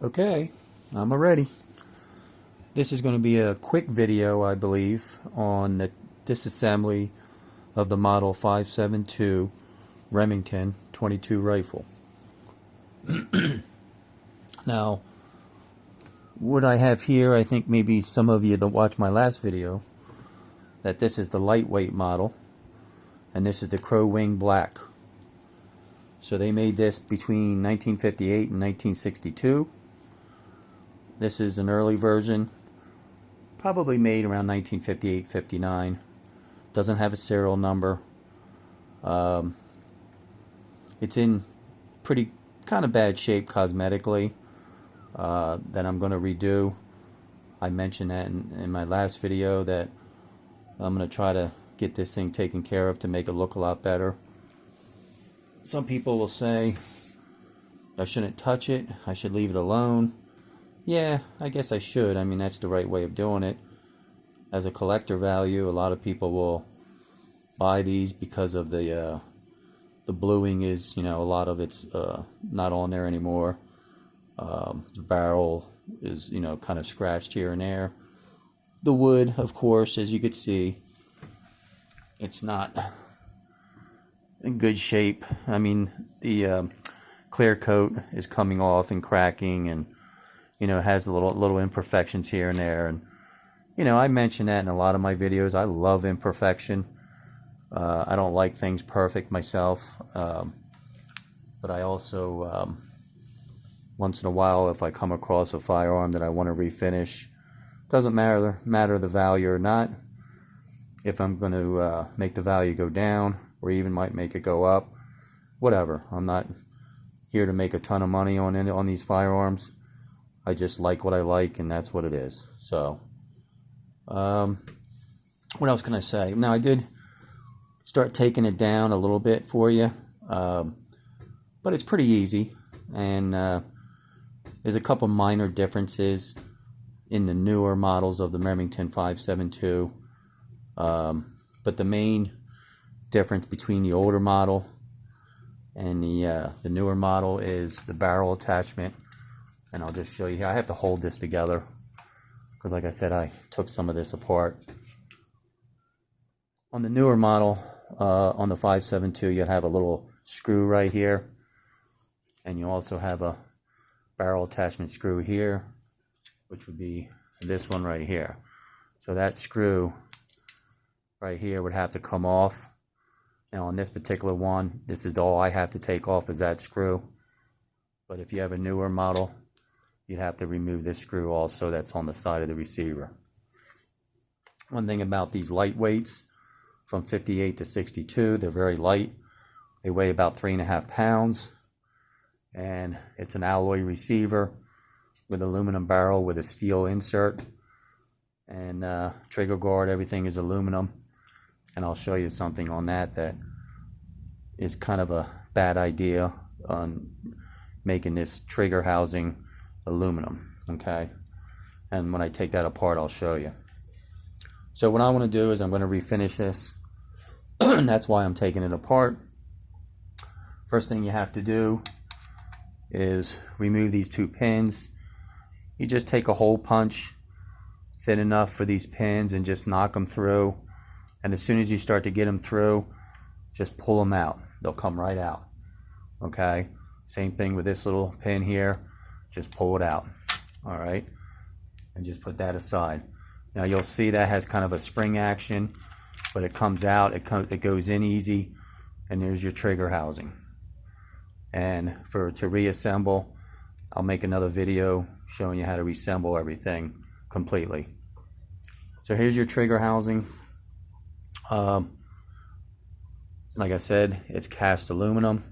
Okay, I'm ready. This is going to be a quick video, I believe, on the disassembly of the Model 572 Remington 22 rifle. Now, what I have here, I think maybe some of you that watched my last video, that this is the lightweight model, and this is the Crow Wing Black. So they made this between 1958 and 1962. This is an early version, probably made around 1958-59. Doesn't have a serial number. It's in pretty kind of bad shape cosmetically that I'm going to redo. I mentioned that in my last video that I'm going to try to get this thing taken care of to make it look a lot better. Some people will say I shouldn't touch it, I should leave it alone. Yeah, I guess I should. I mean, that's the right way of doing it. As a collector value, a lot of people will buy these because of the bluing is, a lot of it's not on there anymore. The barrel is, kind of scratched here and there. The wood, of course, as you could see, it's not in good shape. I mean, the clear coat is coming off and cracking, and has little imperfections here and there. And I mention that in a lot of my videos. I love imperfection. I don't like things perfect myself, but I also once in a while, if I come across a firearm that I want to refinish, doesn't matter the value or not. If I'm going to make the value go down, or even might make it go up, whatever. I'm not here to make a ton of money on these firearms. I just like what I like, and that's what it is. So, what else can I say? Now, I did start taking it down a little bit for you, but it's pretty easy, and there's a couple minor differences in the newer models of the Remington 572, but the main difference between the older model and the newer model is the barrel attachment. And I'll just show you here. I have to hold this together because, like I said, I took some of this apart. On the newer model, on the 572, you have a little screw right here, and you also have a barrel attachment screw here, which would be this one right here. So that screw right here would have to come off. Now on this particular one, this is all I have to take off is that screw. But if you have a newer model, you'd have to remove this screw also that's on the side of the receiver. One thing about these lightweights from 58 to 62, they're very light. They weigh about 3.5 pounds. And it's an alloy receiver with aluminum barrel with a steel insert. And trigger guard, everything is aluminum. And I'll show you something on that is kind of a bad idea on making this trigger housing aluminum, okay? And when I take that apart, I'll show you. So what I want to do is I'm going to refinish this, and that's why I'm taking it apart. First thing you have to do is remove these two pins. You just take a hole punch thin enough for these pins and just knock them through. And as soon as you start to get them through, just pull them out. They'll come right out, okay? Same thing with this little pin here. Just pull it out, all right? And just put that aside. Now you'll see that has kind of a spring action, but it comes out, it goes in easy, and there's your trigger housing. And to reassemble, I'll make another video showing you how to reassemble everything completely. So here's your trigger housing. Like I said, it's cast aluminum.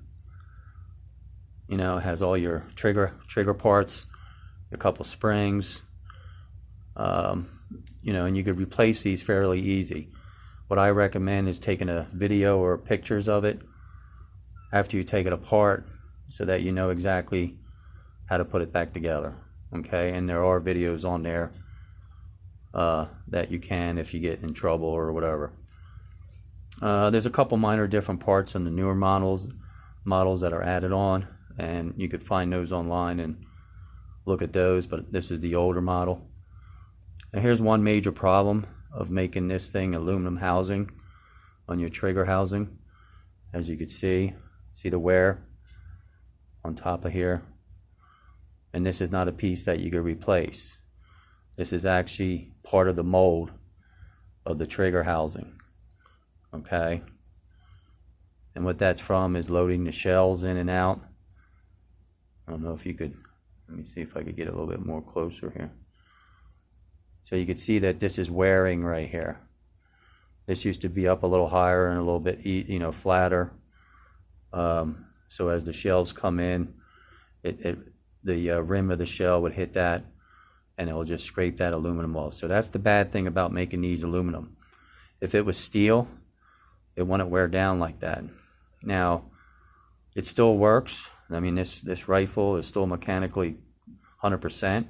It has all your trigger parts, a couple springs, and you could replace these fairly easy. What I recommend is taking a video or pictures of it after you take it apart so that you know exactly how to put it back together, okay? And there are videos on there that you can if you get in trouble or whatever. There's a couple minor different parts in the newer models that are added on, and you could find those online and look at those, but this is the older model. And here's one major problem of making this thing aluminum housing on your trigger housing. As you can see the wear on top of here. And this is not a piece that you can replace. This is actually part of the mold of the trigger housing. Okay? And what that's from is loading the shells in and out. I don't know if you could, let me see if I could get a little bit more closer here. So you can see that this is wearing right here. This used to be up a little higher and a little bit, flatter. So as the shells come in, the rim of the shell would hit that, and it will just scrape that aluminum off. So that's the bad thing about making these aluminum. If it was steel, it wouldn't wear down like that. Now, it still works. I mean, this rifle is still mechanically 100%,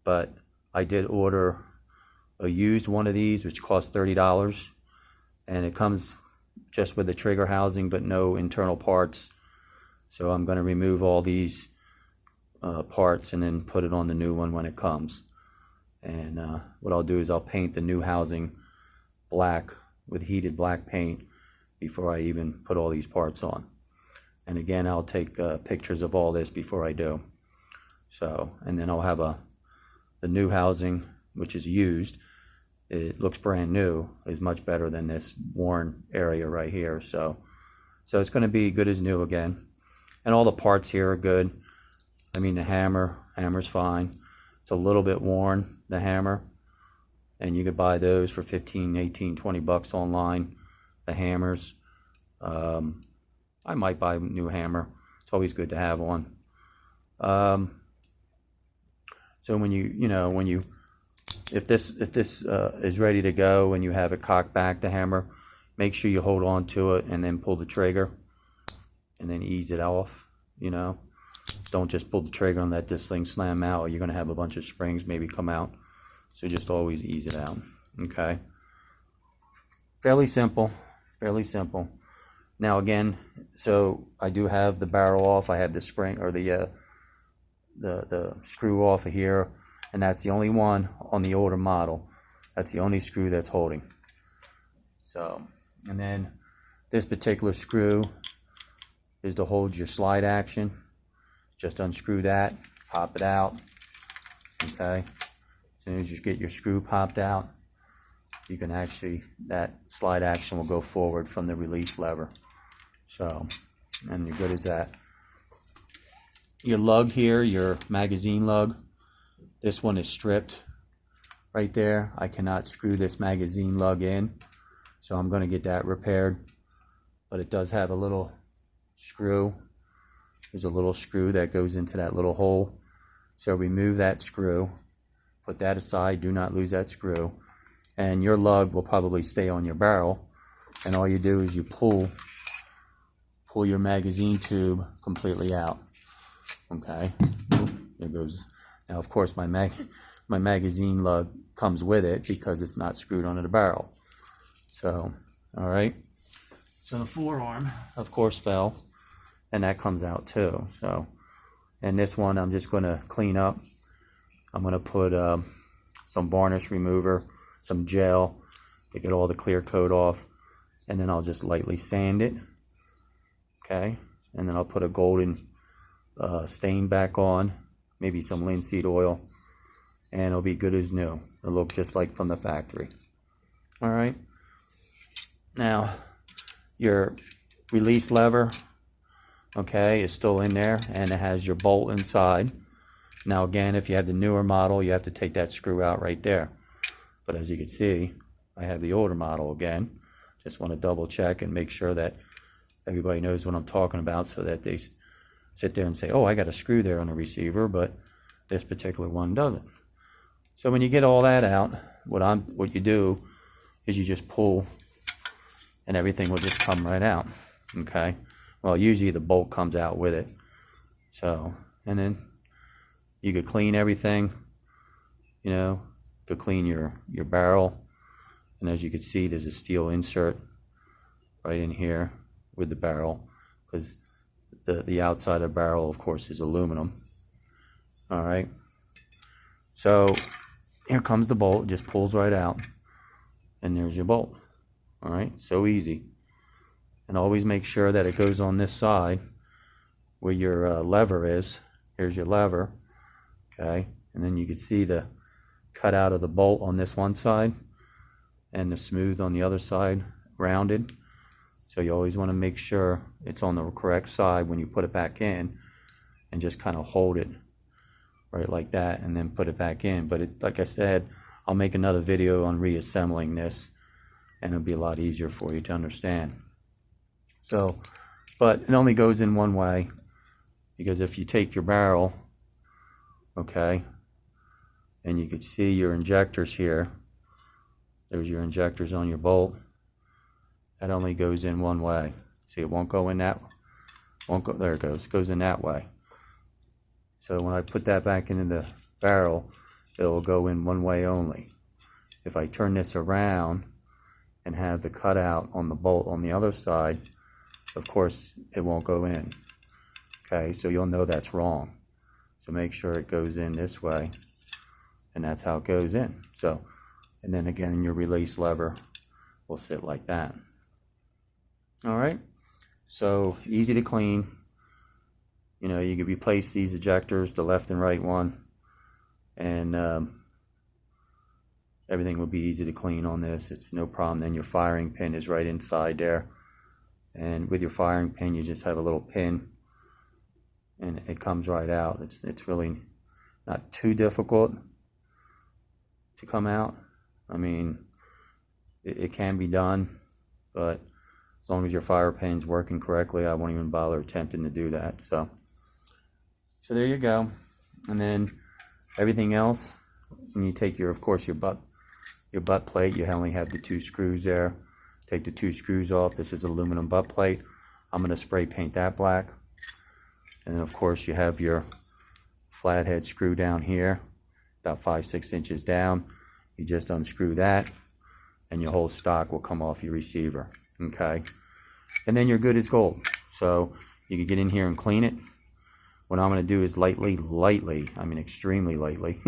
but I did order a used one of these, which cost $30, and it comes just with the trigger housing but no internal parts. So I'm going to remove all these parts and then put it on the new one when it comes. And what I'll do is I'll paint the new housing black with heated black paint before I even put all these parts on. And again, I'll take pictures of all this before I do. So, and then I'll have the new housing, which is used. It looks brand new, is much better than this worn area right here. So it's going to be good as new again. And all the parts here are good. I mean, the hammer's fine. It's a little bit worn, the hammer. And you could buy those for 15, 18, 20 bucks online, the hammers. I might buy a new hammer. It's always good to have one. So when if this is ready to go and you have it cocked back, the hammer, make sure you hold on to it and then pull the trigger and then ease it off. Don't just pull the trigger and let this thing slam out, or you're going to have a bunch of springs maybe come out. So just always ease it out. Okay. Fairly simple. Now again, so I do have the barrel off. I have the spring, or the screw off of here, and that's the only one on the older model. That's the only screw that's holding. So, and then this particular screw is to hold your slide action. Just unscrew that, pop it out. Okay. As soon as you get your screw popped out, you can actually, that slide action will go forward from the release lever. So, and you're good as that. Your lug here, your magazine lug, this one is stripped right there. I cannot screw this magazine lug in, so I'm going to get that repaired. But it does have a little screw. There's a little screw that goes into that little hole. So remove that screw, put that aside, do not lose that screw. And your lug will probably stay on your barrel. And all you do is you pull your magazine tube completely out. Okay, there goes. Now, of course, my magazine lug comes with it because it's not screwed onto the barrel. So, all right. So the forearm, of course, fell, and that comes out too. So, and this one I'm just going to clean up. I'm going to put some varnish remover, some gel to get all the clear coat off, and then I'll just lightly sand it. Okay, and then I'll put a golden stain back on, maybe some linseed oil, and it'll be good as new. It'll look just like from the factory. All right. Now, your release lever, okay, is still in there, and it has your bolt inside. Now again, if you have the newer model, you have to take that screw out right there. But as you can see, I have the older model again. Just want to double check and make sure that everybody knows what I'm talking about, so that they sit there and say, oh, I got a screw there on the receiver, but this particular one doesn't. So when you get all that out, what you do is you just pull, and everything will just come right out. Okay. Well, usually the bolt comes out with it. So, and then you could clean everything. Could clean your barrel, and as you can see, there's a steel insert right in here with the barrel, because the outside of the barrel, of course, is aluminum. All right. So here comes the bolt. It just pulls right out. And there's your bolt. All right. So easy. And always make sure that it goes on this side where your lever is. Here's your lever. Okay. And then you can see the cut out of the bolt on this one side and the smooth on the other side, rounded. So you always want to make sure it's on the correct side when you put it back in, and just kind of hold it right like that and then put it back in. But it, like I said, I'll make another video on reassembling this, and it'll be a lot easier for you to understand. So, but it only goes in one way, because if you take your barrel, okay, and you can see your injectors here, there's your injectors on your bolt. That only goes in one way. See, it won't go in that, won't go, there it goes, it goes in that way. So when I put that back into the barrel, it will go in one way only. If I turn this around and have the cutout on the bolt on the other side, of course it won't go in. Okay, so you'll know that's wrong. So make sure it goes in this way, and that's how it goes in. So, and then again, your release lever will sit like that. All right, so easy to clean. You know, you can replace these ejectors, the left and right one, and everything will be easy to clean on this. It's no problem. Then your firing pin is right inside there, and with your firing pin, you just have a little pin, and it comes right out. It's really not too difficult to come out. I mean, it can be done, but as long as your fire pin's working correctly, I won't even bother attempting to do that. So there you go. And then everything else, when you take your, of course, your butt plate, you only have the 2 screws there. Take the 2 screws off. This is aluminum butt plate. I'm going to spray paint that black. And then of course you have your flathead screw down here, about 5-6 inches down. You just unscrew that, and your whole stock will come off your receiver. Okay, and then you're good as gold. So you can get in here and clean it. What I'm going to do is lightly, I mean extremely lightly,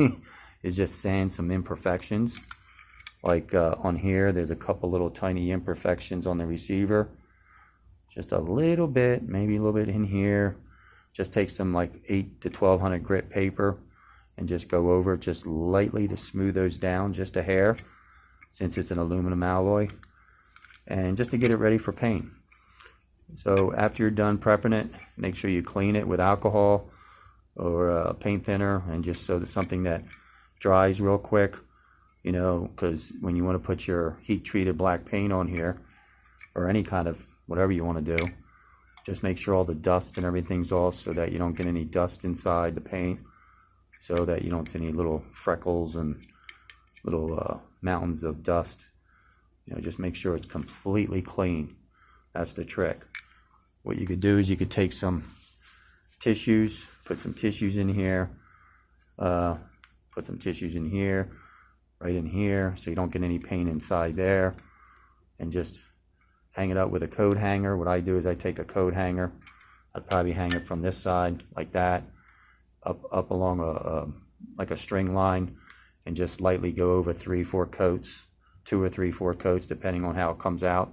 is just sand some imperfections. Like on here, there's a couple little tiny imperfections on the receiver. Just a little bit, maybe a little bit in here. Just take some like 8 to 1200 grit paper and just go over it just lightly to smooth those down just a hair, since it's an aluminum alloy, and just to get it ready for paint. So after you're done prepping it, make sure you clean it with alcohol or a paint thinner, and just so that something that dries real quick, you know, because when you want to put your heat treated black paint on here, or any kind of whatever you want to do, just make sure all the dust and everything's off, so that you don't get any dust inside the paint, so that you don't see any little freckles and little mountains of dust. You know, just make sure it's completely clean. That's the trick. What you could do is you could take some tissues, put some tissues in here, put some tissues in here, right in here, so you don't get any paint inside there, and just hang it up with a coat hanger. What I do is I take a coat hanger. I'd probably hang it from this side like that, up along like a string line, and just lightly go over 3-4 coats, 2 or 3-4 coats, depending on how it comes out.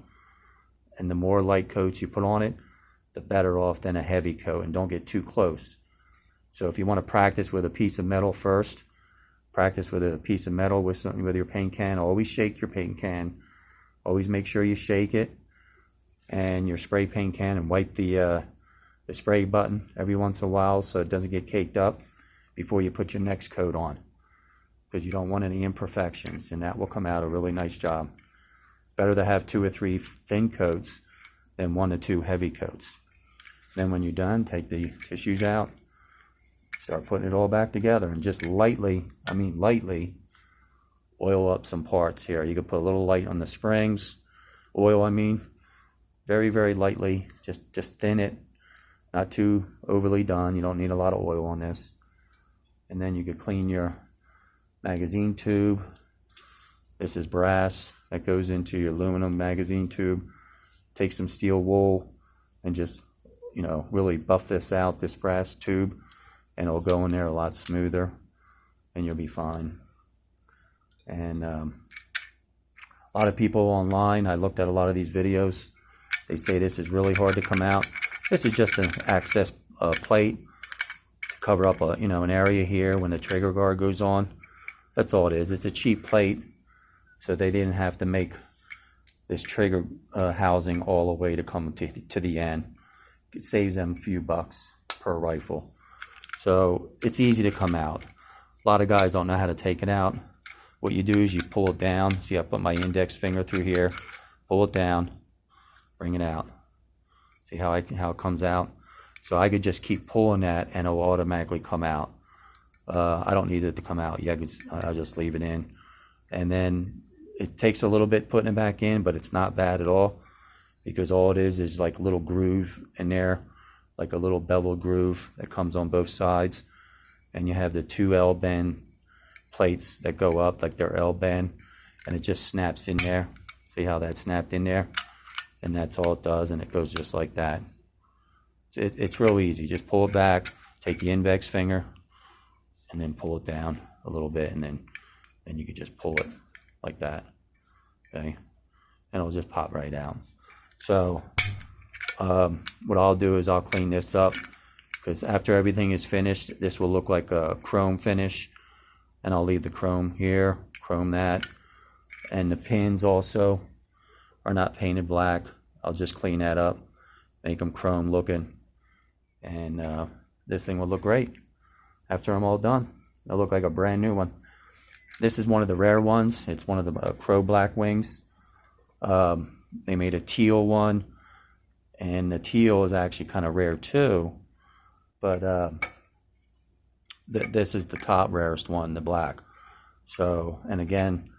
And the more light coats you put on it, the better off than a heavy coat, and don't get too close. So if you want to practice with a piece of metal first, practice with a piece of metal with your paint can. Always shake your paint can. Always make sure you shake it, and your spray paint can, and wipe the spray button every once in a while so it doesn't get caked up before you put your next coat on, because you don't want any imperfections, and that will come out a really nice job. It's better to have 2 or 3 thin coats than 1 or 2 heavy coats. Then when you're done, take the tissues out, start putting it all back together, and just lightly, I mean lightly, oil up some parts here. You can put a little light on the springs, oil I mean, very, very lightly, just thin it, not too overly done. You don't need a lot of oil on this. And then you could clean your magazine tube. This is brass that goes into your aluminum magazine tube. Take some steel wool and just, you know, really buff this out, this brass tube, and it'll go in there a lot smoother, and you'll be fine. And a lot of people online, I looked at a lot of these videos, they say this is really hard to come out. This is just an access plate to cover up an area here when the trigger guard goes on. That's all it is. It's a cheap plate, so they didn't have to make this trigger housing all the way to come to the end. It saves them a few bucks per rifle. So it's easy to come out. A lot of guys don't know how to take it out. What you do is you pull it down. See, I put my index finger through here, pull it down, bring it out. See how it comes out? So I could just keep pulling that and it'll automatically come out. I don't need it to come out yet. I'll just leave it in. And then it takes a little bit putting it back in, but it's not bad at all, because all it is like a little groove in there, like a little bevel groove that comes on both sides. And you have the two L-bend plates that go up like they're L-bend, and it just snaps in there. See how that snapped in there? And that's all it does, and it goes just like that. It's real easy. Just pull it back, take the index finger, and then pull it down a little bit, and then you can just pull it like that. Okay, and it'll just pop right out. So what I'll do is I'll clean this up, because after everything is finished, this will look like a chrome finish, and I'll leave the chrome here, chrome that, and the pins also are not painted black. I'll just clean that up, make them chrome looking, and this thing will look great after I'm all done. It'll look like a brand new one. This is one of the rare ones. It's one of the crow black wings. They made a teal one, and the teal is actually kind of rare too, but this is the top rarest one, the black. So, and again,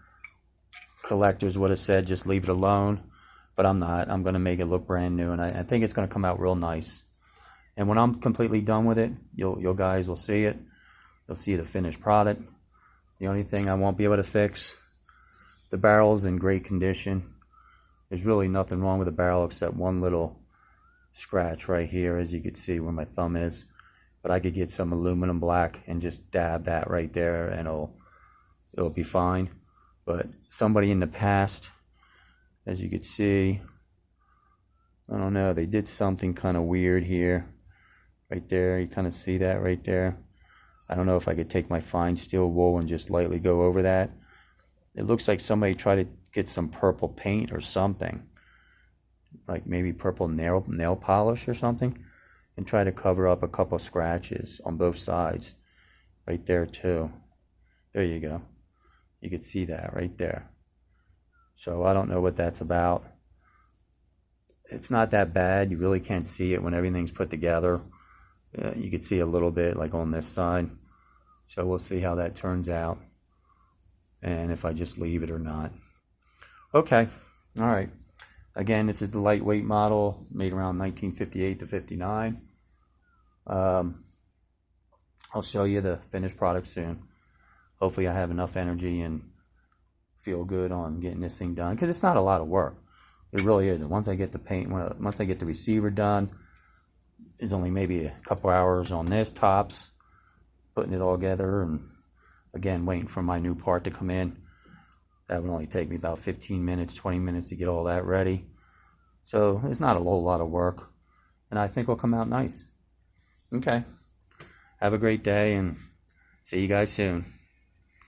collectors would have said just leave it alone, but I'm not. I'm going to make it look brand new, and I think it's going to come out real nice. And when I'm completely done with it, you guys will see it. You'll see the finished product. The only thing I won't be able to fix, the barrel's in great condition. There's really nothing wrong with the barrel except one little scratch right here, as you can see where my thumb is. But I could get some aluminum black and just dab that right there, and it'll be fine. But somebody in the past, as you can see, I don't know, they did something kind of weird here. Right there, you kind of see that right there. I don't know if I could take my fine steel wool and just lightly go over that. It looks like somebody tried to get some purple paint or something, like maybe purple nail polish or something, and try to cover up a couple scratches on both sides. Right there too. There you go. You can see that right there. So I don't know what that's about. It's not that bad. You really can't see it when everything's put together. You can see a little bit like on this side. So we'll see how that turns out, and if I just leave it or not. Okay, all right. Again, this is the lightweight model made around 1958 to 59. I'll show you the finished product soon. Hopefully I have enough energy and feel good on getting this thing done, because it's not a lot of work. It really isn't. Once I get the paint, once I get the receiver done, it's only maybe a couple hours on this tops, putting it all together, and again waiting for my new part to come in. That would only take me about 15 minutes, 20 minutes to get all that ready. So it's not a whole lot of work, and I think it'll come out nice. Okay, have a great day, and see you guys soon.